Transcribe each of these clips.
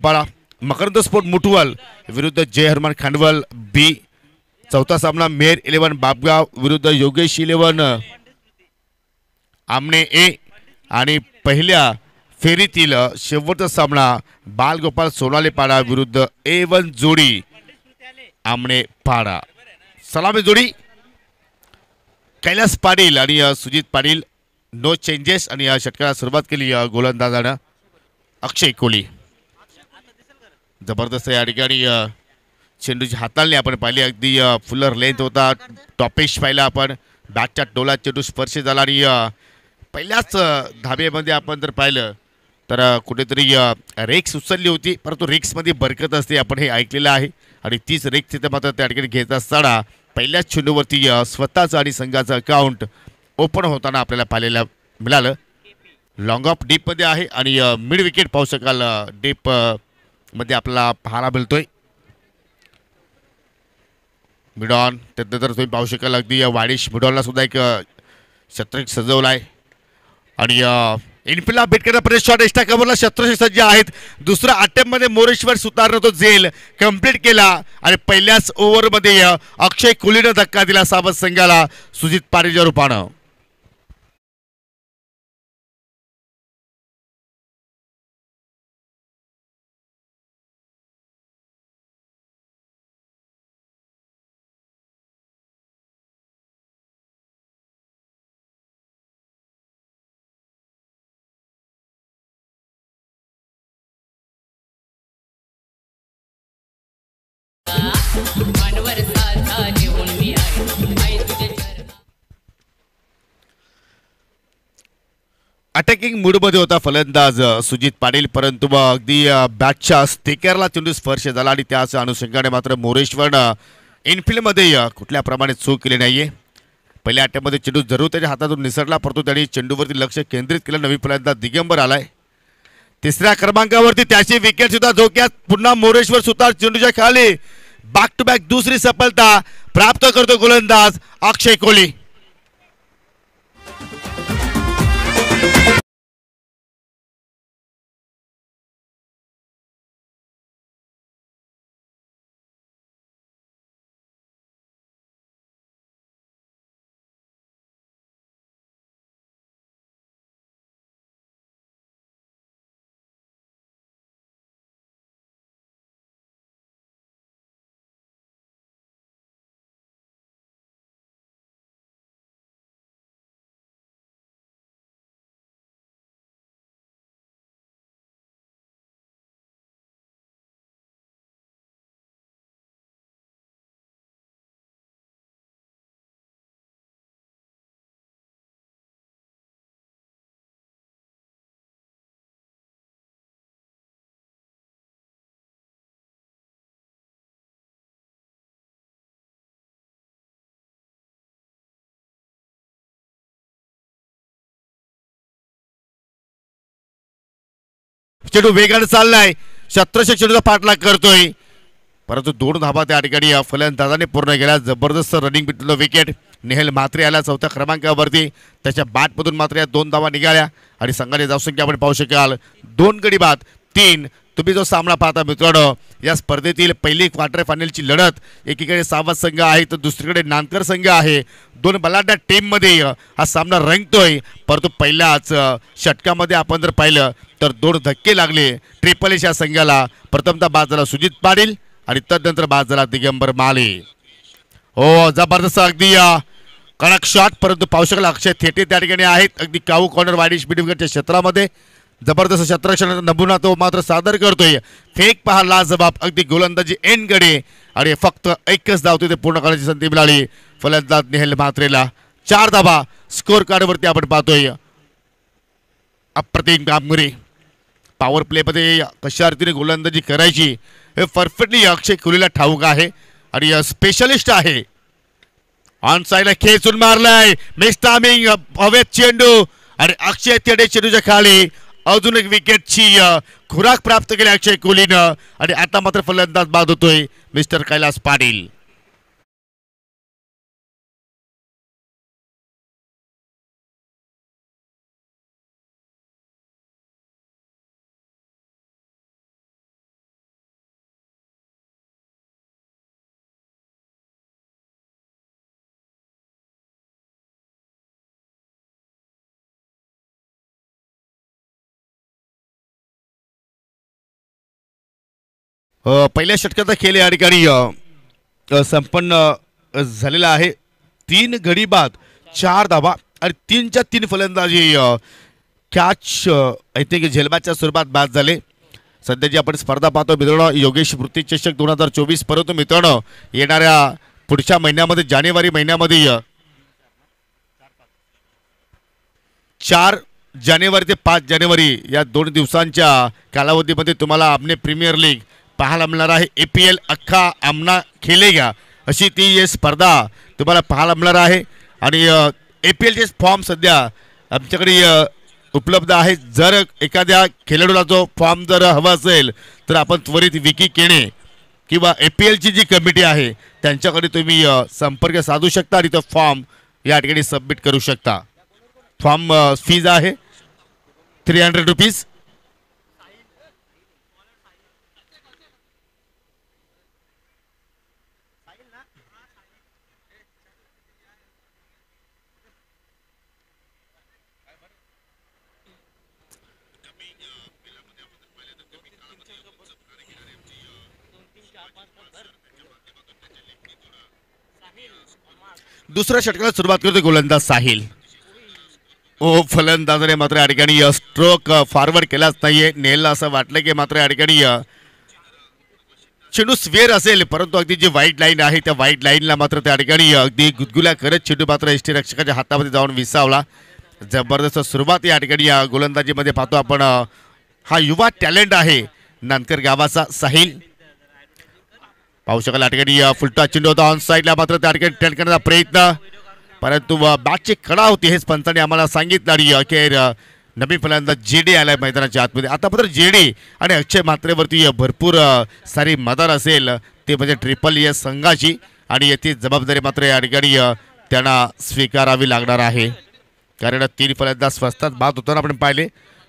पाळा मकरंद स्पोर्ट मुटवल विरुद्ध जय हनुमान खांडवल बी। चौथा सामना मेर 11 बापगाव विरुद्ध योगेश 11 आमने ए। आणि पहिल्या फेरीतील शेवटचा सामना बालगोपाल सोनाले पाडा विरुद्ध A1 जोडी आमने पाडा। सलामी जोडी कैलास पाटील आणि सुजित पाटील नो चेंजेस। आणि या षटकाला सुरुवात केली गोलंदाजानं अक्षय कोहली। जबरदस्त या ठिकाणी चेंडूची हाताळणी आपण पाहिली, अगदी फुलर लेंथ होता, टॉपेश पाहिला आपण, बॅटच्या टोलात चेंडू स्पर्श झाला आणि पहिल्याच धाब्यामध्ये आपण जर पाहिलं तर कुठेतरी रेक्स उचलली होती, परंतु रेक्समध्ये बरकत असते आपण हे ऐकलेलं आहे। आणि तीच रेक्स तिथे मात्र त्या ठिकाणी घेत असताना पहिल्याच चेंडूवरती स्वतःचं आणि संघाचं अकाउंट ओपन होताना आपल्याला पाहायला मिळालं। लॉंग ऑफ डीपमध्ये आहे आणि मिड विकेट पाहू शकाल डीप मध्ये आपल्याला पाहायला मिळतोय। मिडॉन त्यानंतर तुम्ही पाहू शकाल अगदी वाडिश मिडॉनला सुद्धा एक शतक सजवला आहे। आणि इनफिल्डला बेट करण्यापर्यंत शॉट एक्स्ट्रा कव्हरला शत्रशी सज्ज आहेत। दुसऱ्या अटेम्प्टमध्ये मोरेश्वर सुतारनं तो झेल कंप्लीट केला आणि पहिल्याच ओव्हरमध्ये अक्षय कोहलीनं धक्का दिला सावध संघाला सुजित पाटीलच्या रूपानं। अटॅकिंग मूडमध्ये होता फलंदाज सुजित पाटील, परंतु अगदी बॅटच्या स्टिकरला चेंडू स्पर्श झाला आणि त्याच अनुषंगाने मात्र मोरेश्वरनं इनफिल्डमध्ये कुठल्या प्रमाणे चूक केली नाहीये। पहिल्या अटॅम्प्टमध्ये चेंडू जरूर त्याच्या हातातून निसटला, परंतु त्यांनी चेंडूवरती लक्ष केंद्रित केलं। नवीन फलंदाज दिगंबर आलाय तिसऱ्या क्रमांकावरती, त्याची विकेट सुद्धा धोक्यात। पुन्हा मोरेश्वर सुतार चेंडूच्या खाली बॅक टू बॅक दुसरी सफलता प्राप्त करतो गोलंदाज अक्षय कोहली। चेंडू वेगाने चाललाय, शत्रशी चेंडूचा पाठलाग करतोय, परंतु दोन धाबा त्या ठिकाणी फलंदाजाने पूर्ण केल्या। जबरदस्त रनिंग भेटलं विकेट। नेहल म्हात्रे आला चौथ्या क्रमांकावरती, त्याच्या बॅटमधून मात्र या दोन धावा निघाल्या आणि संघाने धावसंख्या आपण पाहू शकाल 2 गडी बाद 3। तुम्ही जो सामना पाहता मित्रांनो, या स्पर्धेतील पहिली क्वार्टर फायनलची लढत एकीकडे सावध संघ आहे तर दुसरीकडे नानकर संघ आहे। दोन बलाढ्य टीममध्ये हा सामना रंगतोय, परंतु पहिल्याच षटकामध्ये आपण जर पाहिलं तर 2 धक्के लागले ट्रिपल एस या संघाला। प्रथमतः बाद झाला सुजित पाटील आणि तदनंतर बाद झाला दिगंबर माले। हो जबरदस्त अगदी कडक शॉट, परंतु पाहू शकाल अक्षय थेटे त्या ठिकाणी आहेत, अगदी काऊ कॉर्नर वाडिश मिडविकेटच्या क्षेत्रामध्ये जबरदस्त क्षेत्ररक्षण नमुना तो मात्र सादर करतोय। फेक पहा लाजबाब, अगदी गोलंदाजी एंड गडे आणि फक्त एकच धाव तिथे पूर्ण करण्याची संधी मिळाली फलंदाज नेहल म्हात्रेला। 4 धावा स्कोर कार्डवरती आपण पाहतोय। अप्रतिम कामगिरी, पॉवर प्लेमध्ये कशा रीतीने गोलंदाजी करायची हे परफेक्टली अक्षय कोहलीला ठाऊक आहे आणि स्पेशलिस्ट आहे। ऑन साइडला खेचून मारलाय, मिस टायमिंग, हवेत चेंडू आणि अक्षय तेडे चेंडूच्या खाली अजून एक विकेटची खुराक प्राप्त केली अक्षय कोहलीनं आणि आता मात्र फलंदाज बाद होतोय मिस्टर कैलास पाटील। पहिल्या षटकाचा खेळ या ठिकाणी संपन्न झालेला आहे. 3 गडी बाद 4 धावा आणि 3च्या 3 फलंदाजी कॅच आय थिंक झेलबादच्या स्वरूपात बाद झाले. सध्याची आपण स्पर्धा पाहतो मित्रांनो, योगेश वृत्ती चषक 2024. परंतु मित्रांनो येणाऱ्या पुढच्या महिन्यामध्ये जानेवारी महिन्यामध्ये 4 जानेवारी ते 5 जानेवारी या 2 दिवसांच्या कालावधीमध्ये तुम्हाला आमने प्रीमियर लीग पाहायला मिळणार आहे. APL अख्खा आमना खेलेगा अशी ती स्पर्धा तुम्हाला पाहायला मिळणार आहे. आणि APLचे फॉर्म सध्या आमच्याकडे उपलब्ध आहे. जर एखाद्या खेळाडूला जो फॉर्म जर हवा असेल तर आपण त्वरित विकी केणे किंवा APLची जी कमिटी आहे त्यांच्याकडे तुम्ही संपर्क साधू शकता आणि तो फॉर्म या ठिकाणी सबमिट करू शकता. फॉर्म फीज आहे ₹300. दुसऱ्या षटकाला सुरुवात करतो गोलंदाज साहिल. फलंदाजाने मात्र या ठिकाणी स्ट्रोक फॉरवर्ड केलाच नाहीये. नेलला असं वाटलं की मात्र या ठिकाणी चेंडू स्वेअर असेल, परंतु अगदी जी व्हाईट लाईन आहे त्या व्हाईट लाईनला मात्र त्या ठिकाणी अगदी गुदगुल्या करत चेंडू मात्र यष्टीरक्षकाच्या हातामध्ये जाऊन विसावला. जबरदस्त सुरुवात या ठिकाणी गोलंदाजीमध्ये पाहतो आपण. हा युवा टॅलेंट आहे नानकर गावाचा साहिल. पाहू शकाल या ठिकाणी फुलटा चेंडू होता ऑन साईडला, मात्र त्या ठिकाणी टर्न करण्याचा प्रयत्न, परंतु बॅटची कडा होती हेच पंचांनी आम्हाला सांगितलं. आणि अखेर नवीन फलंदाज JD आलाय मैदानाच्या आतमध्ये. आता मात्र JD आणि अक्षय मात्रेवरती भरपूर सारी मदार असेल, ते म्हणजे SSS संघाची, आणि याची जबाबदारी मात्र या ठिकाणी त्यांना स्वीकारावी लागणार आहे. कारण 3 फलंदाज स्वस्तात बाद होताना आपण पाहिले.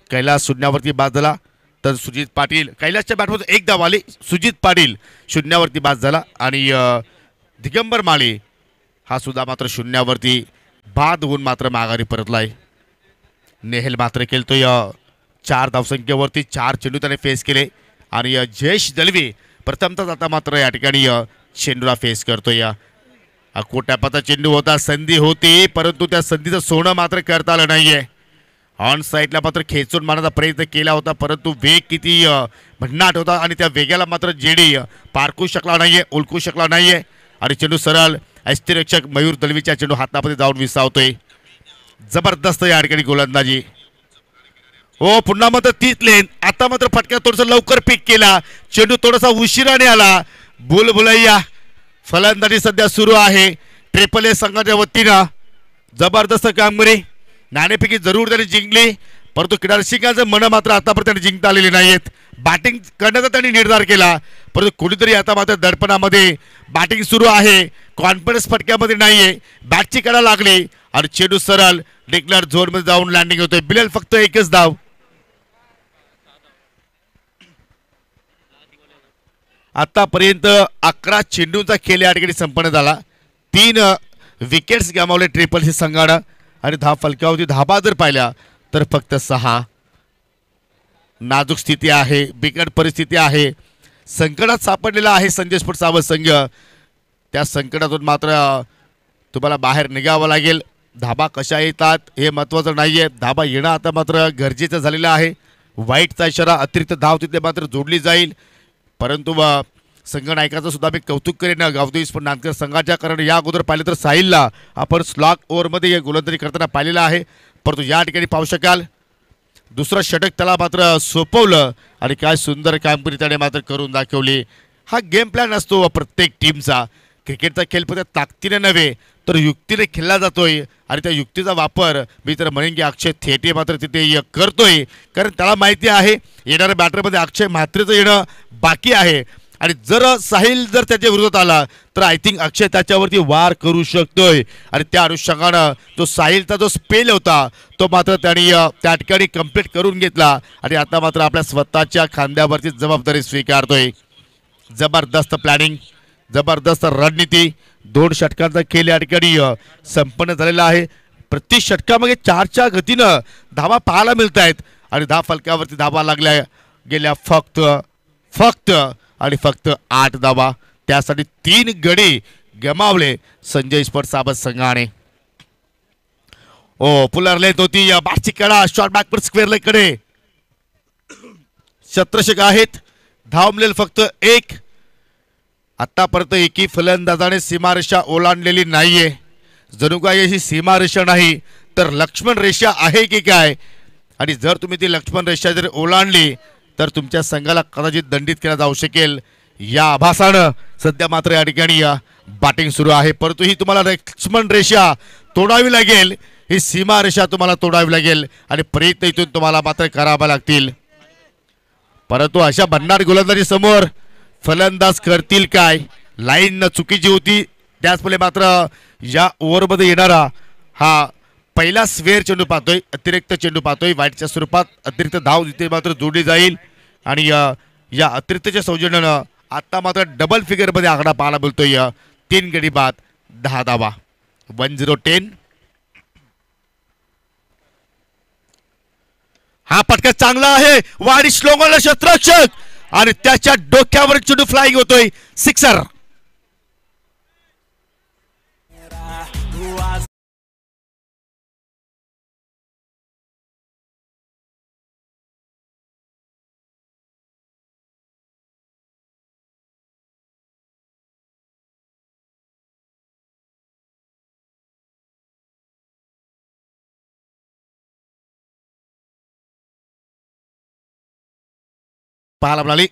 कैलास शून्यावरती बाद झाला, तर सुजित पाटील कैलासच्या बॅटमध्ये 1 धाव आली. सुजित पाटील शून्यावरती बाद झाला आणि दिगंबर माळी हा सुद्धा मात्र शून्यावरती बाद होऊन मात्र माघारी परतलाय. नेहल मात्र खेळतोय 4 धावसंख्येवरती. 4 चेंडू त्याने फेस केले आणि जयेश दलवी प्रथमतः आता मात्र या ठिकाणी चेंडूला फेस करतोय. कोट्यापाचा चेंडू होता, संधी होती, परंतु त्या संधीचं सोनं मात्र करता आलं नाहीये. ऑन साईडला मात्र खेचून मारण्याचा प्रयत्न केला होता, परंतु वेग किती भन्नाट होता आणि त्या वेगाला मात्र JD पारखू शकला नाहीये, ओळखू शकला नाहीये. आणि चेंडू सरळ यष्टीरक्षक मयूर दलवीच्या चेंडू हातामध्ये जाऊन विसावतोय. जबरदस्त या ठिकाणी गोलंदाजी. पुन्हा मात्र 30 लेन. आता मात्र फटका थोडंसं लवकर पिक केला, चेंडू थोडासा उशिराने आला. बुलबुलैया फलंदाजी सध्या सुरू आहे SSS संघाच्या वतीनं. जबरदस्त कामगिरी, नाणेफेकी जरूर त्यांनी जिंकली, परंतु क्रीडारसिकांचं मन मात्र आतापर्यंत त्यांनी जिंकता आलेली नाहीत. बॅटिंग करण्याचा त्यांनी निर्धार केला, परंतु कोणीतरी आता मात्र दडपणामध्ये बॅटिंग सुरू आहे, कॉन्फिडन्स फटक्यामध्ये नाहीये. बॅटची कडा लागली आणि चेंडू सरळ डिक्लेअर झोनमध्ये जाऊन लँडिंग होतोय. बिलेल फक्त 1च धाव. आतापर्यंत 11 चेंडूंचा खेळ या ठिकाणी संपन्न झाला. 3 विकेट्स गमावले SSS संघानं आणि धाव फलकावरती धाबा जर पाहिल्या तर फक्त 6. नाजूक स्थिती आहे, बिकट परिस्थिती आहे, संकटात सापडलेला आहे संजय स्पोर्ट्स सावध संघ. त्या संकटातून मात्र तुम्हाला बाहेर निघावं लागेल. धाबा कशा येतात हे महत्त्वाचं नाहीये, धाबा येणं आता मात्र गरजेचं झालेलं आहे. वाईटचा इशारा, अतिरिक्त धाव तिथे मात्र जोडली जाईल. परंतु संघनायकाचं सुद्धा मी कौतुक करेन गावदेवी स्पोर्ट नांदकर संघाच्या, कारण या अगोदर पाहिलं तर साहिलला आपण स्लॉग ओव्हरमध्ये गोलंदाजी करताना पाहिलेला आहे, परंतु या ठिकाणी पाहू शकाल दुसरं षटक त्याला मात्र सोपवलं आणि काय सुंदर कामगिरी त्याने मात्र करून दाखवली. हा गेम प्लॅन असतो प्रत्येक टीमचा. क्रिकेटचा खेळ फक्त ताकदीने नव्हे तर युक्तीने खेळला जातोय आणि त्या युक्तीचा वापर मी तर म्हणेन की अक्षय थेटे मात्र तिथे करतोय, कारण त्याला माहिती आहे येणाऱ्या बॅटरमध्ये अक्षय म्हात्रेचं येणं बाकी आहे. आणि जर साहिल जर त्याच्या विरोधात आला तर आय थिंक अक्षय त्याच्यावरती वार करू शकतोय. आणि त्या अनुषंगानं तो साहिलचा जो स्पेल होता तो मात्र त्यांनी त्या ठिकाणी कंप्लीट करून घेतला आणि आता मात्र आपल्या स्वतःच्या खांद्यावरती जबाबदारी स्वीकारतोय. जबरदस्त प्लॅनिंग, जबरदस्त रणनीती. 2 षटकांचा खेळ या ठिकाणी संपन्न झालेला आहे. प्रति षटकामध्ये 4च्या गतीनं धावा पाहायला मिळत आहेत आणि धाव फलकावरती धावा लागल्या गेल्या फक्त आणि फक्त 8 धावा. त्यासाठी 3 गडी गमावले संजय स्पोर्ट साबत संघाने. ओ पुलर लेत होती बॅटची कडा शॉर्ट बॅकवर स्क्वेअर लेगकडे शत्रक्षक आहेत. धाव मिळेल फक्त 1. आतापर्यंत एकही फलंदाजाने सीमारेषा ओलांडलेली नाहीये. जणू काय अशी सीमारेषा नाही तर लक्ष्मण रेषा आहे की काय. आणि जर तुम्ही ती लक्ष्मण रेषा जर ओलांडली तर तुमच्या संघाला कदाचित दंडित केला जाऊ शकेल. या आभासानं सध्या मात्र या ठिकाणी बॅटिंग सुरू आहे. परंतु ही तुम्हाला लक्ष्मण रेषा तोडावी लागेल. ही सीमारेषा तुम्हाला तोडावी लागेल आणि प्रयत्न इथून तुम्हाला मात्र करावा लागतील. परंतु अशा भन्नाट गोलंदाजी समोर फलंदाज करतील काय. लाईन चुकीची होती. त्याचमुळे मात्र या ओव्हरमध्ये येणारा हा पहिला स्वेअर चेंडू पाहतोय. अतिरिक्त चेंडू पाहतोय वाईटच्या स्वरूपात. अतिरिक्त धाव तिथे मात्र जोडली जाईल आणि या अतिरिक्तच्या सौजन्यानं आता मात्र डबल फिगरमध्ये आकडा पाहायला मिळतोय. 3 गडी बाद 10 धावा. 10-10. हा पटका चांगला आहे. वाडी श्लोगनला शत्रक्षक आणि त्याच्या डोक्यावर चेंडू फ्लाइंग होतोय. सिक्सर. पाहायला मिळाली.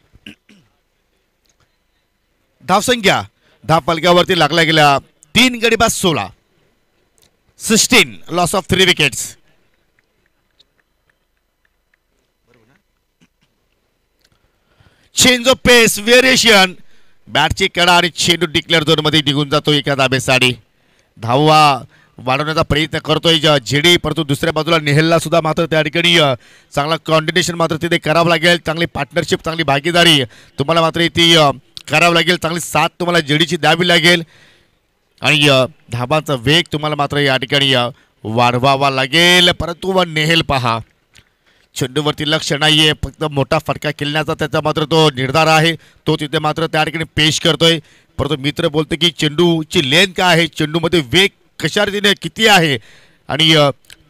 धावसंख्या धाव फलकावरती लागल्या गेल्या 3 गडी बाद 16. 16 loss of 3 wickets. Change of pace variation. बॅटची कडा आणि चेंडू डिक्लेअर झोन मध्ये निघून जातो एका धाबेसाठी. धावा वाढवण्याचा प्रयत्न करतोय जेडी. परंतु दुसऱ्या बाजूला नेहलला सुद्धा मात्र त्या ठिकाणी चांगला कॉन्टिनेशन मात्र तिथे करावं लागेल. चांगली पार्टनरशिप चांगली भागीदारी तुम्हाला मात्र इथे करावं लागेल. चांगली साथ तुम्हाला जेडीची द्यावी लागेल आणि धाबांचा वेग तुम्हाला मात्र या ठिकाणी वाढवावा लागेल. परंतु नेहल पहा चेंडूवरती लक्ष नाहीये. फक्त मोठा फटका खेळण्याचा त्याचा मात्र तो निर्धार आहे. तो तिथे मात्र त्या ठिकाणी पेश करतोय. परंतु मित्र बोलतो की चेंडूची लेंथ काय आहे, चेंडूमध्ये वेग कशा रीतीने किती आहे आणि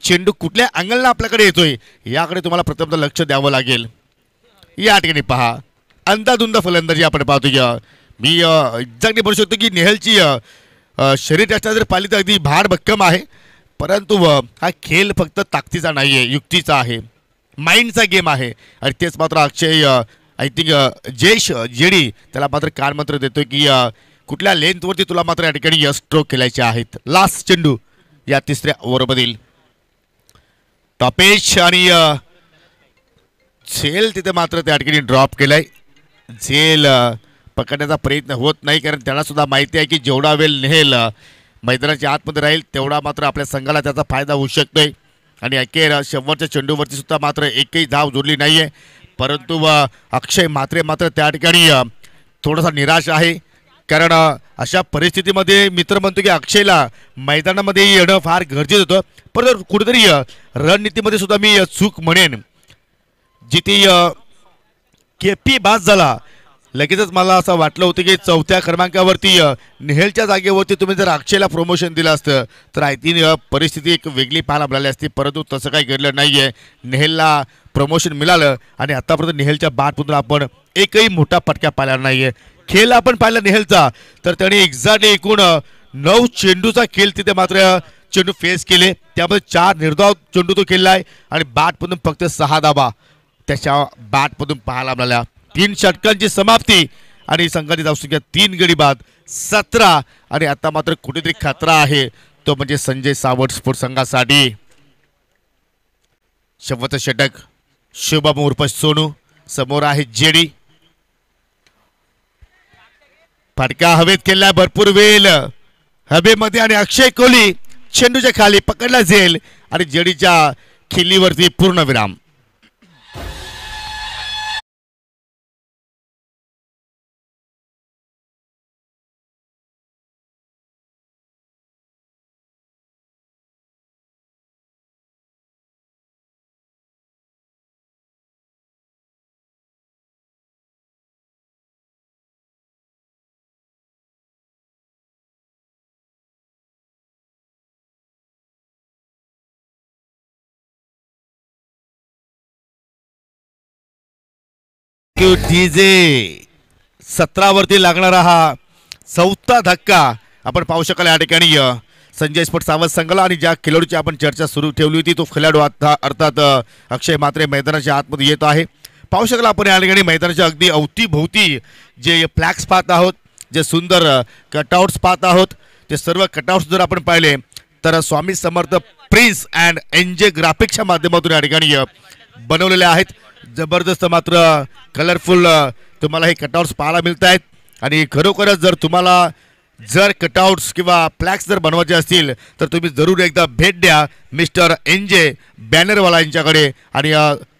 चेंडू कुठल्या अँगलला आपल्याकडे येतोय याकडे तुम्हाला प्रथमतः लक्ष द्यावं लागेल. या ठिकाणी पहा अंदाधुंद फलंदाजी आपण पाहतोय. मी एक्झॅक्टली बोलू शकतो की नेहलची शरीर रचना जर पाहिली तर अगदी भार भक्कम आहे. परंतु हा खेळ फक्त ताकदीचा नाही आहे, युक्तीचा आहे, माइंडचा गेम आहे. आणि तेच मात्र अक्षय आय थिंक जयेश जेडी त्याला मात्र कान मंत्र देतोय की कुठल्या लेंथवरती तुला मात्र या ठिकाणी स्ट्रोक खेळायचे आहेत. लास्ट चेंडू या 3ऱ्या ओव्हरमधील. टॉपेश आणि झेल तिथे मात्र त्या ठिकाणी ड्रॉप केलाय. झेल पकडण्याचा प्रयत्न होत नाही कारण त्याला सुद्धा माहिती आहे की जेवढा वेळ नेहल मैदानाच्या आतमध्ये राहील तेवढा मात्र आपल्या संघाला त्याचा फायदा होऊ शकतोय. आणि अखेर शेवटच्या चेंडूवरती सुद्धा मात्र एकही धाव जोडली नाहीये. परंतु अक्षय मात्र त्या ठिकाणी थोडासा निराश आहे कारण अशा परिस्थितीमध्ये मित्र म्हणतो की अक्षयला मैदानामध्ये येणं फार गरजेचं होतं. परंतु कुठेतरी रणनीतीमध्ये सुद्धा मी चूक म्हणेन जिथे केपी बाद झाला. लगेचच मला असं वाटलं होतं की 4थ्या क्रमांकावरती नेहलच्या जागेवरती तुम्ही जर अक्षयला प्रमोशन दिलं असतं तर आय थिंक परिस्थिती एक वेगळी पाहायला मिळाली असती. परंतु तसं काही घडलं नाहीये. नेहलला प्रमोशन मिळालं आणि आतापर्यंत नेहलच्या बॅटमधून आपण एकही मोठा फटका पाहिला नाहीये. खेळ आपण पाहिला नेहलचा तर त्याने एक्झॅक्टली एकूण 9 चेंडूचा खेळ तिथे मात्र चेंडू फेस केले. त्यामध्ये 4 निर्धाव चेंडू तो खेळलाय आणि बॅटमधून फक्त 6 धावा त्याच्या बॅटमधून पाहायला मिळाल्या. 3 षटकांची समाप्ती आणि संघाची धावसंख्या 3 गडी बाद 17. आणि आता मात्र कुठेतरी खतरा आहे तो म्हणजे संजय सावंत स्पोर्ट्स संघासाठी. शेवटचं षटक शुभम उर्फ सोनू. समोर आहे जेडी. फटका हवेत केला भरपूर वेळ हवेमध्ये आणि अक्षय कोहली चेंडूच्या खाली पकडला जाईल आणि जेडीच्या खिल्लीवरती पूर्ण विराम. डीजे 17 वरती लागणारा हा चौथा धक्का आपण पाहू शकाल या ठिकाणी संजय स्पोर्ट सावंत संघाला आणि ज्या खेळाडूची आपण चर्चा सुरू ठेवली होती तो खेळाडू अर्थात अक्षय म्हात्रे मैदानाच्या आतमध्ये येत आहे. पाहू शकाल आपण या ठिकाणी मैदानाच्या अगदी अवतीभोवती जे फ्लॅग्स पाहत आहोत, जे सुंदर कटआउट्स पाहत आहोत, ते सर्व कटआउट्स जर आपण पाहिले तर Swami Samarth prince and NJ ग्राफिक्सच्या माध्यमातून या ठिकाणी बनवलेले आहेत. जबरदस्त मात्र कलरफुल तुम्हाला हे कटआउट्स पाहायला मिळत आहेत आणि खरोखरच जर तुम्हाला जर कटआउट्स किंवा फ्लॅग्स जर बनवायचे असतील तर तुम्ही जरूर एकदा भेट द्या मिस्टर एनजे बॅनरवाला यांच्याकडे आणि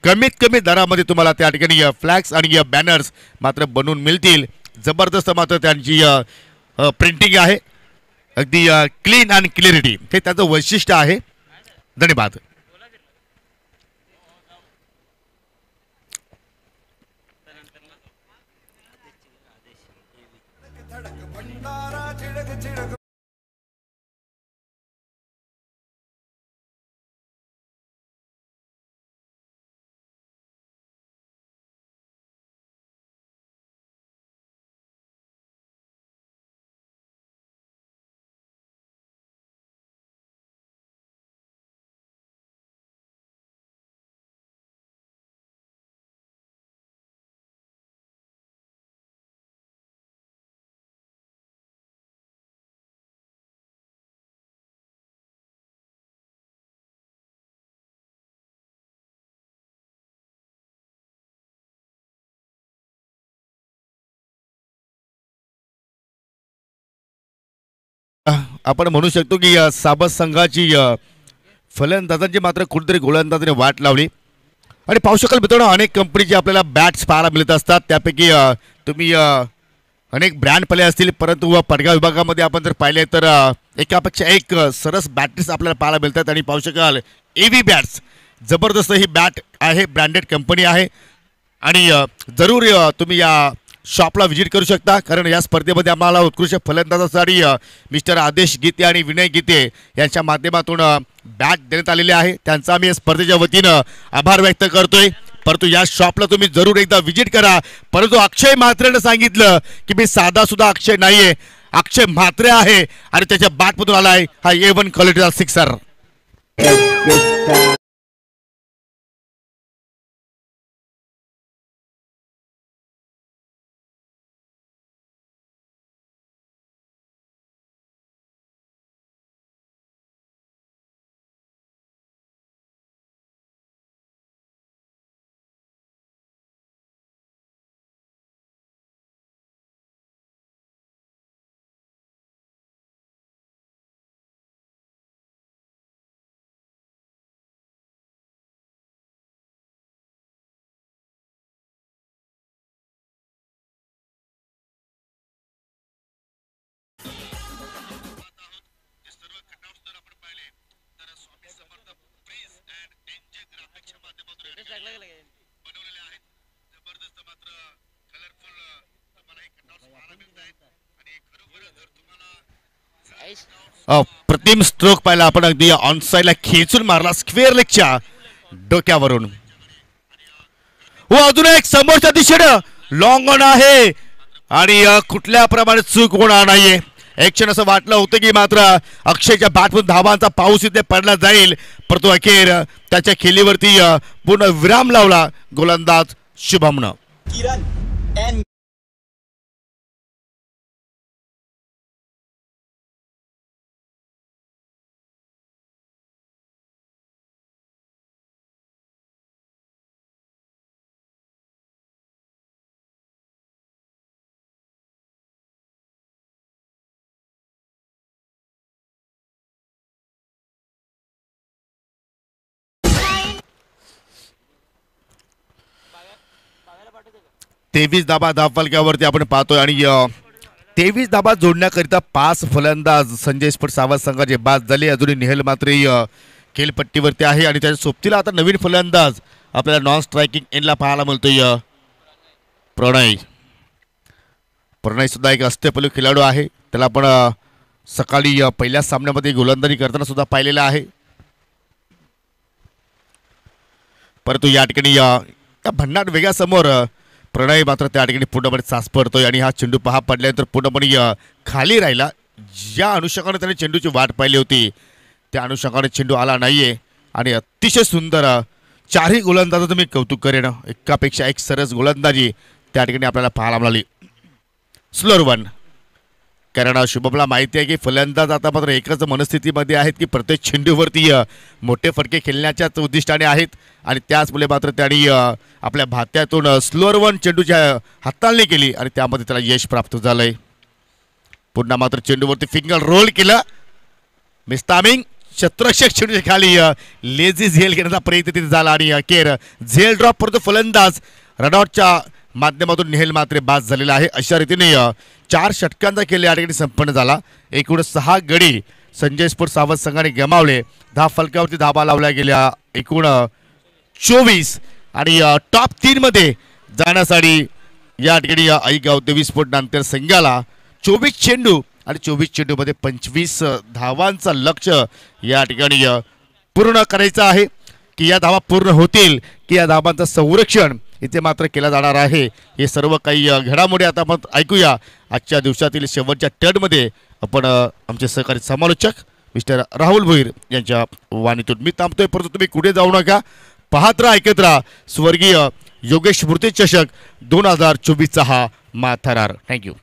कमीत कमी दरामध्ये तुम्हाला त्या ठिकाणी फ्लॅग्स आणि बॅनर्स मात्र बनवून मिळतील. जबरदस्त मात्र त्यांची प्रिंटिंग आहे, अगदी क्लीन अँड क्लिअरिटी हे त्याचं वैशिष्ट्य आहे. धन्यवाद. आपण म्हणू शकतो की साबत संघाची फलंदाजांची मात्र कुठेतरी गोलंदाजाने वाट लावली आणि पाहू शकाल मित्रांनो अनेक कंपनीचे आपल्याला बॅट्स पाहायला मिळत असतात. त्यापैकी तुम्ही अनेक ब्रँड पाहिले असतील, परंतु पडगाव विभागामध्ये आपण जर पाहिले तर एकापेक्षा एक सरस बॅटरीज आपल्याला पाहायला मिळतात आणि पाहू शकाल एव्ही बॅट्स जबरदस्त ही बॅट आहे, ब्रँडेड कंपनी आहे आणि जरूर तुम्ही या शॉपला व्हिजिट करू शकता कारण या स्पर्धेमध्ये आम्हाला उत्कृष्ट फलंदाजासाठी मिस्टर आदेश गीते आणि विनय गीते यांच्या माध्यमातून बॅट देण्यात आलेले आहे. त्यांचा आम्ही या स्पर्धेच्या वतीनं आभार व्यक्त करतोय. परंतु या शॉपला तुम्ही जरूर एकदा व्हिजिट करा. परंतु अक्षय म्हात्रेनं सांगितलं की मी साधा सुद्धा अक्षय नाहीये, अक्षय म्हात्रे आहे आणि त्याच्या बॅटमधून आलाय हा A1 क्वालिटीचा सिक्सर. प्रतिम स्ट्रोक पाहिला आपण, अगदी ऑन साइडला खेचून मारला स्क्वेअर लेगच्या डोक्यावरून. अजून एक समोरच्या दिशेनं लॉंग ऑन आहे आणि कुठल्या प्रमाणे चूक होणार नाहीये. एक क्षण असं वाटलं होतं की मात्र अक्षयच्या बॅटमधून धावांचा पाऊस इथे पडला जाईल, परंतु अखेर त्याच्या खेळीवरती पूर्ण विराम लावला गोलंदाज शुभमनं. तेवीस धाबा धावफलकावरती आपण पाहतोय आणि 23 धाबा जोडण्याकरिता 5 फलंदाज संजय स्पोर्ट सावंत संघाचे बाद झाले. अजूनही निहल मात्र खेळपट्टीवरती आहे आणि त्याच्या सोबतीला आता नवीन फलंदाज आपल्याला नॉन स्ट्रायकिंग एंडला पाहायला मिळतोय प्रणय. प्रणय सुद्धा एक अष्टपैलू खेळाडू आहे. त्याला आपण सकाळी पहिल्या सामन्यामध्ये गोलंदाजी करताना सुद्धा पाहिलेला आहे. परंतु या ठिकाणी या भन्नाट वेगासमोर प्रणय मात्र त्या ठिकाणी पूर्णपणे चाच पडतोय आणि हा चेंडू पहा पडल्यानंतर पूर्णपणे खाली राहिला. ज्या अनुषंगाने त्याने चेंडूची वाट पाहिली होती त्या अनुषंगाने चेंडू आला नाहीये आणि अतिशय सुंदर चारही गोलंदाजाचं मी कौतुक करेन. एकापेक्षा एक सरस गोलंदाजी त्या ठिकाणी आपल्याला पाहायला मिळाली. Slower one. कारण शुभमला माहिती आहे की फलंदाज आता मात्र एकच मनस्थितीमध्ये आहेत की प्रत्येक चेंडूवरती मोठे फटके खेळण्याच्याच उद्दिष्टाने आहेत आणि त्याचमुळे मात्र त्यांनी आपल्या भात्यातून स्लोअर वन चेंडूच्या हाताळणी केली आणि त्यामध्ये त्याला यश प्राप्त झालंय. पुन्हा मात्र चेंडूवरती फिंगर रोल केलं. मिस्तामिंग शत्रक्षक चेंडूच्या खाली लेझी झेल घेण्याचा प्रयत्न तिथे झाला आणि अखेर झेल ड्रॉप परंतु फलंदाज रनआउटच्या माध्यमातून नेहल मात्र बाद झालेला आहे. अशा रीतीने 4 षटकांचा खेळ या ठिकाणी संपन्न झाला. एकूण 6 गडी संजय स्पोर्ट्स सावध संघाने गमावले. 10 फलकावरती धाबा लावल्या गेल्या एकूण 24 आणि टॉप 3 मध्ये जाण्यासाठी या ठिकाणी आईगाव देवी स्पोर्ट नंतर संघाला 24 चेंडू आणि 24 चेंडूमध्ये 25 धावांचा लक्ष्य या ठिकाणी पूर्ण करायचं आहे. की या धावा पूर्ण होतील की या धावांचं संरक्षण इथे मात्र केला जाणार आहे. हे सर्व काही घडामोडी आता आपण ऐकूया आजच्या दिवसातील शेवटच्या टर्नमध्ये. आपण आमचे सहकारी समालोचक मिस्टर राहुल भोईर यांच्या वाणीतून मी थांबतोय परंतु तुम्ही कुठे जाऊ नका. पाहत राहा ऐकत राहा स्वर्गीय योगेश स्मृती चषक 2024चा हा माथारार. थँक्यू.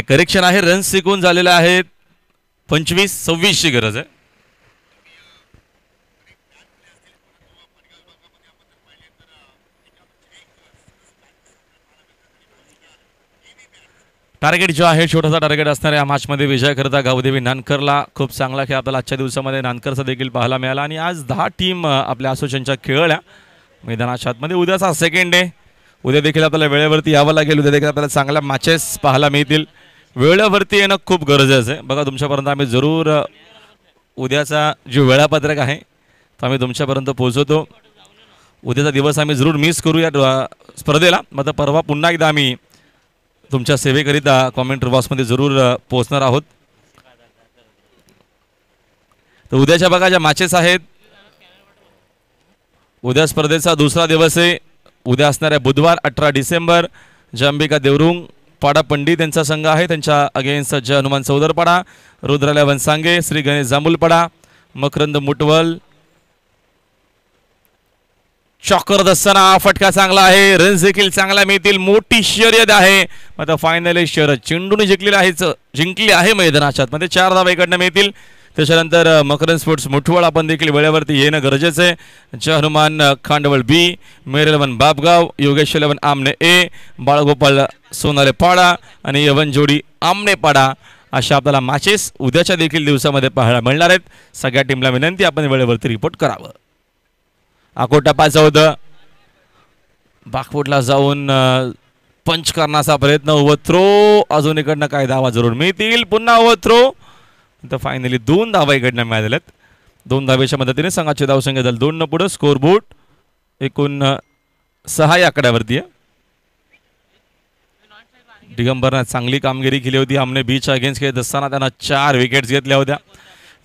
करेक्शन आहे. रन सिकून झालेले आहेत 25-26 ची गरज आहे. टार्गेट जो आहे छोटासा टार्गेट असणार या मॅच मध्ये विजय करता गावदेवी नानकरला खूप चांगला खेळ आपल्याला आजच्या दिवसामध्ये नानकरचा देखील पाहायला मिळाला आणि आज 10 टीम आपल्या असोसिएशनच्या खेळल्या मैदानाच्या आतमध्ये. उद्याचा सेकंड डे. उद्या देखील आपल्याला वेळेवरती यावं लागेल. उद्या देखील आपल्याला चांगल्या मॅचेस पाहायला मिळतील. वेळेवरती येणं खूप गरजेचं आहे. बघा तुमच्यापर्यंत आम्ही जरूर उद्याचा जो वेळापत्रक आहे तो आम्ही तुमच्यापर्यंत पोहोचवतो. उद्याचा दिवस आम्ही जरूर मिस करू या स्पर्धेला. मात्र परवा पुन्हा एकदा आम्ही तुमच्या सेवेकरिता कॉमेंट्री बॉक्समध्ये जरूर पोहोचणार आहोत. तर उद्याच्या बघा ज्या मॅचेस आहेत. उद्या स्पर्धेचा दुसरा दिवस आहे. उद्या असणाऱ्या बुधवार 18 डिसेंबर अंबिका देवरुंग पाडा पंडित यांचा संघ आहे. त्यांच्या अगेन्स्ट जय हनुमान चौदरपाडा, रुद्रालय वनसांगे, श्री गणेश जांभूलपाडा, मकरंद मुटवल. चॉकर दसना फटका चांगला आहे. रन्स देखील चांगला मिळतील. मोठी शर्यत आहे. आता फायनली शर्यत चेंडूने जिंकली आहे मैदानाच्या मध्ये. 4 धावा इकडनं मिळतील. त्याच्यानंतर मकरंद स्पोर्ट्स मुठवळ आपण देखील वेळेवरती येणं गरजेचं आहे. जय हनुमान खांडवळ बी, मेरेलवन बापगाव, योगेश 11 आमने ए, बाळगोपाळ सोनाले पाडा आणि यवन जोडी आमने पाडा अशा आपल्याला मॅचेस उद्याच्या देखील दिवसामध्ये पाहायला मिळणार आहेत. सगळ्या टीमला विनंती आपण वेळेवरती रिपोर्ट करावं. अकोटा पाच होतं. बागफोटला जाऊन पंच करण्याचा प्रयत्न. ओव्हरथ्रो अजून इकडनं काय धावा जरूर मिळतील. पुन्हा ओव्हरथ्रो. तर फायनली 2 धावा इकडनं मिळालेल्यात. 2 धावेच्या मदतीने संघाचे धावसंख्या झाली 2 पुढे. स्कोर बोर्ड एकूण 6 या आकड्यावरती आहे. दिगंबरनं चांगली कामगिरी केली होती. आमने बीच अगेन्स्ट खेळत असताना त्यांना 4 विकेट्स घेतल्या होत्या.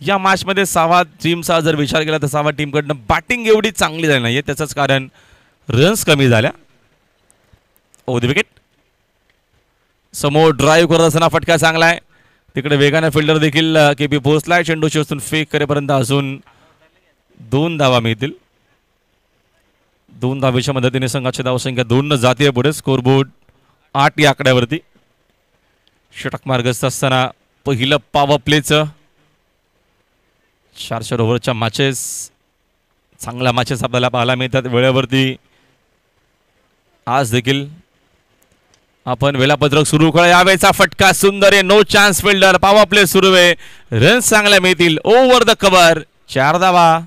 या मॅचमध्ये सावा टीमचा जर विचार केला तर सावा टीमकडनं बॅटिंग एवढी चांगली झाली नाही. त्याचंच कारण रन्स कमी झाल्या. ओ द विकेट. समोर ड्राईव्ह करत असताना फटका चांगला आहे. तिकडे वेगाने फिल्डर देखील केपी पोहोचलाय. चेंडूशी असून फेक करेपर्यंत अजून 2 धावा मिळतील. 2 धावेच्या मदतीने संघाची धावसंख्या 2 जातीय पुढे. स्कोरबोर्ड 8 या आकड्यावरती. षटक मार्गस्थ असताना पहिलं पॉवर प्लेचं 4 ओव्हरच्या मॅचेस. चांगल्या मॅचेस आपल्याला पाहायला मिळतात वेळेवरती. आज देखील आपण वेळापत्रक सुरू करूया. यावेळेचा फटका सुंदर आहे. No chance fielder. Power play सुरू आहे. रन्स चांगल्या मिळतील. ओव्हर द कव्हर 4 धावा.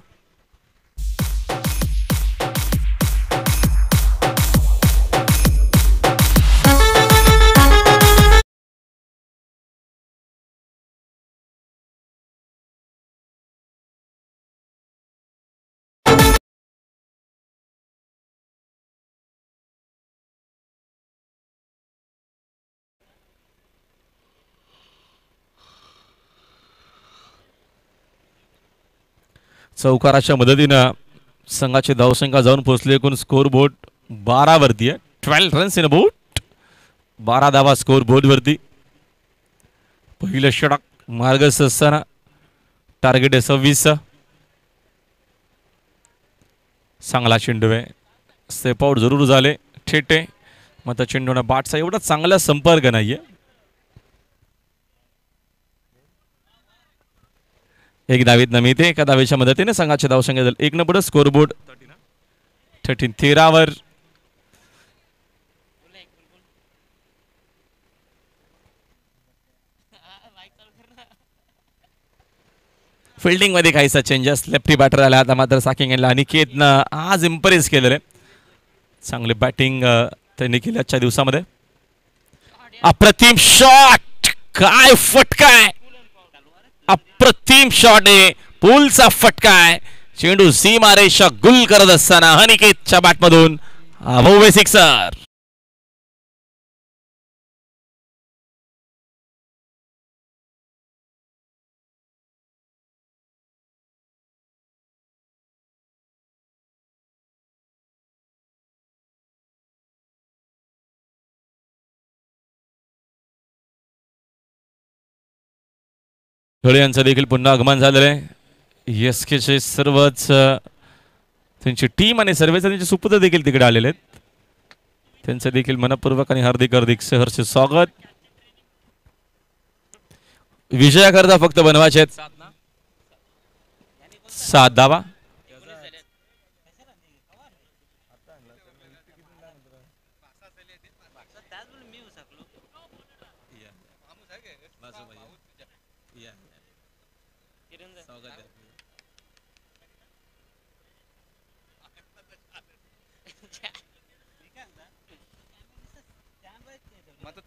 चौकाराच्या मदतीनं संघाची धावसंख्या जाऊन पोहोचली. एकूण स्कोर बोर्ड 12 वरती आहे. 12 रन्स इन अ बोट. 12 धावा स्कोर बोर्ड वरती. पहिलं षटक मार्गस्थ असताना टार्गेट आहे 26. चांगला चेंडू आहे. स्टेप आउट जरूर झाले. ठेटे मात्र चेंडूने बाटचा एवढा चांगला संपर्क नाहीये. एक धावीत नमिते. एका धावेच्या मदतीने संघाची धावसंख्या झाली 1 पुढे. स्कोरबोर्ड 13 वर. फिल्डिंग मध्ये काहीसा चेंजेस. लेफ्टी बॅटर आला आता मात्र साकिंग यांना अनिकेतनं आज इम्प्रेस केलेलं आहे. चांगले बॅटिंग त्यांनी केली आजच्या दिवसामध्ये. अप्रतिम शॉट. काय फटका आहे. अप्रतिम शॉट आहे. पुलचा फटका आहे. चेंडू सीमारेषा गुल करत असताना अनिकेतच्या बॅटमधून भव्य सिक्सर. ढळे यांचं देखील पुन्हा आगमन झालेलं आहे. एसकेचे सर्वच त्यांची टीम आणि सर्वच त्यांचे सुपुत्र देखील तिकडे आलेले आहेत. त्यांचं देखील मनपूर्वक आणि हार्दिक हार्दिक सहर्ष स्वागत. विजयाकरता फक्त बनवायचे आहेत 7 धावा.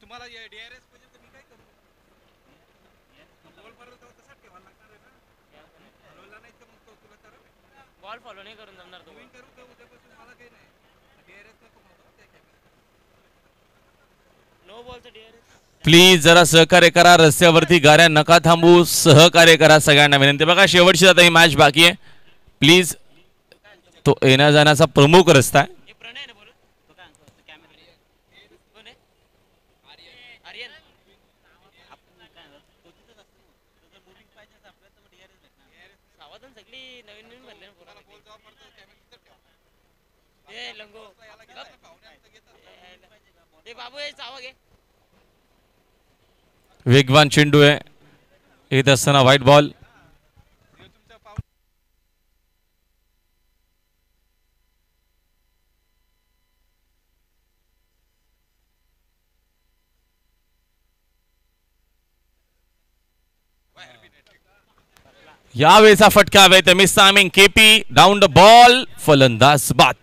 तुम्हाला डीआरएस पाहिजे तर मी काय करू. बॉल परत तसा ठेवायला लागणार आहे ना. हलवला नाही तर मग तुला तर बॉल फॉलो नाही करून जमणार. तुम्ही करू का उद्यापासून. मला काही नाही. डीआरएस नको म्हणतो त्या कॅमेरा. नो बॉलचं डीआरएस. प्लीज जरा सहकार्य करा. रस्त्यावरती गाड्या नका थांबू. सहकार्य करा सगळ्यांना विनंती. बघा शेवटची आता ही मॅच बाकी आहे. प्लीज तो येण्या जाण्याचा प्रमुख रस्ता आहे. वेगवान चेंडू आहे. येत असताना व्हाईट बॉल. यावेळेचा फटका हवे ते miss timing. KP down the ball. फलंदाज बाद.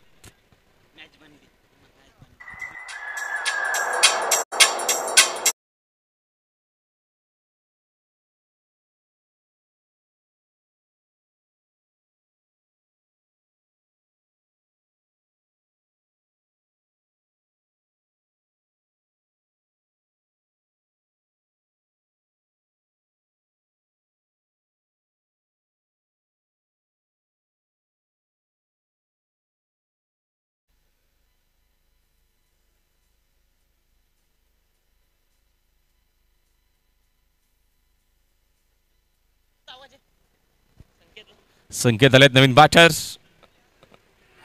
संकेत आलेत नवीन बॅटर्स.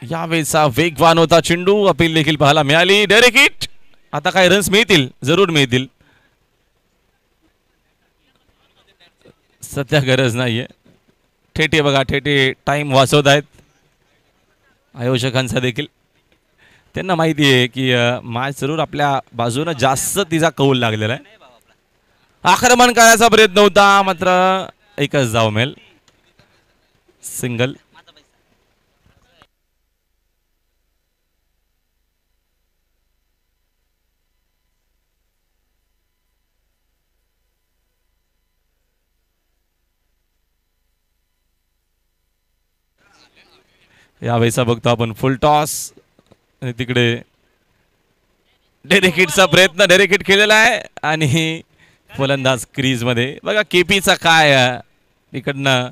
यावेळेचा वेगवान होता चेंडू. अपील देखील पाहायला मिळाली. Direct hit. आता काय रन्स मिळतील, जरूर मिळतील. सध्या गरज नाहीये. ठेटे बघा, ठेटे टाइम वाचवत आहेत आयोजकांचा देखील. त्यांना माहिती आहे की मॅच जरूर आपल्या बाजूनं जास्त तिचा कौल लागलेला आहे. आक्रमण करायचा प्रयत्न होता, मात्र एकच धाव मिळेल. सिंगल. यावेळेचा बघतो आपण फुल टॉस आणि तिकडे डायरेक्ट हिटचा प्रयत्न. डायरेक्ट हिट केलेला आहे आणि फलंदाज क्रीज मध्ये. बघा केपीचा काय तिकडनं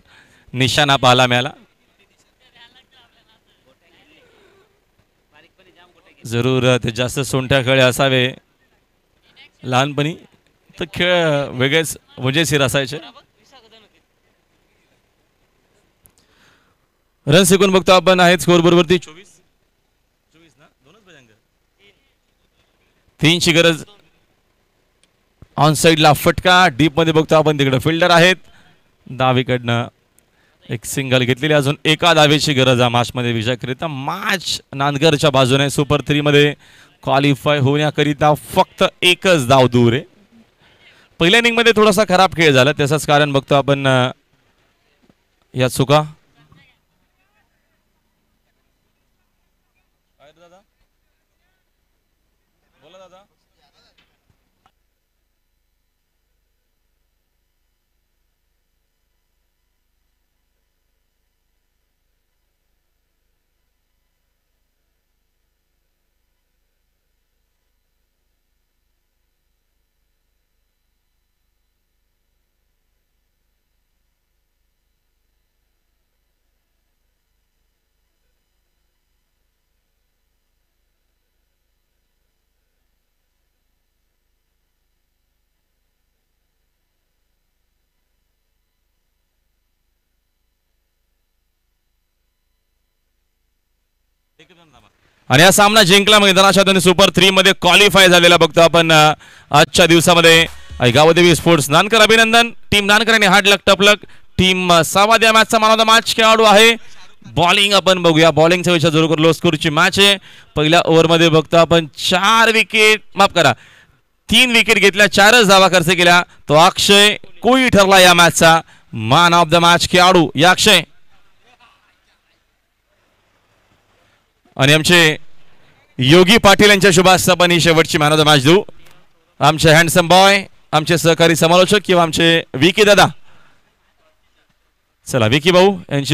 निशाणा पाहायला मिळाला. जरूर ते जास्त सोंठ्या खेळ असावे लहानपणी, तर खेळ वेगळेच मजेशीर असायचे. रन सेकून बघतो आपण आहेत स्कोर बरोबरती 24 ना, 3 ची गरज. ऑन साइडला फटका. डीप मध्ये बघतो आपण, तिकडे फिल्डर आहेत. डावीकडनं एक सिंगल घेतलेली. अजून एका धावेची गरज आहे मॅच मध्ये विजयाकरिता. मॅच नांदगरच्या बाजूने सुपर 3 मध्ये क्वालिफाय होण्याकरिता फक्त एकच धाव दूर आहे. पहिल्या इनिंग मध्ये थोडासा खराब खेळ झाला, त्याचंच कारण बघतो आपण या चुका. आणि हा सामना जिंकला मैदानाच्या दोन्ही सुपर 3 मध्ये क्वालिफाय झालेला बघतो आपण आजच्या दिवसामध्ये. गावदेवी स्पोर्ट्स नानकर अभिनंदन. टीम नानकर आणि hard luck tough luck. Team Sawadya मॅचचा मॅन ऑफ द मॅच खेळाडू आहे. बॉलिंग आपण बघूया. बॉलिंगचा विचार जरूर लो स्कोरची मॅच आहे. पहिल्या ओव्हरमध्ये बघतो आपण 4 विकेट, माफ करा 3 विकेट घेतल्या, 4च धावा खर्च केल्या. तो अक्षय कोळी ठरला या मॅचचा मॅन ऑफ द मॅच खेळाडू. या अक्षय आणि आमचे योगी पाटील यांच्या शुभास्थापन ही शेवटची मॅन ऑफ द मॅच देऊ. आमचे हँडसम बॉय, आमचे सहकारी समालोचक किंवा आमचे विकी दादा. चला विकी भाऊ यांची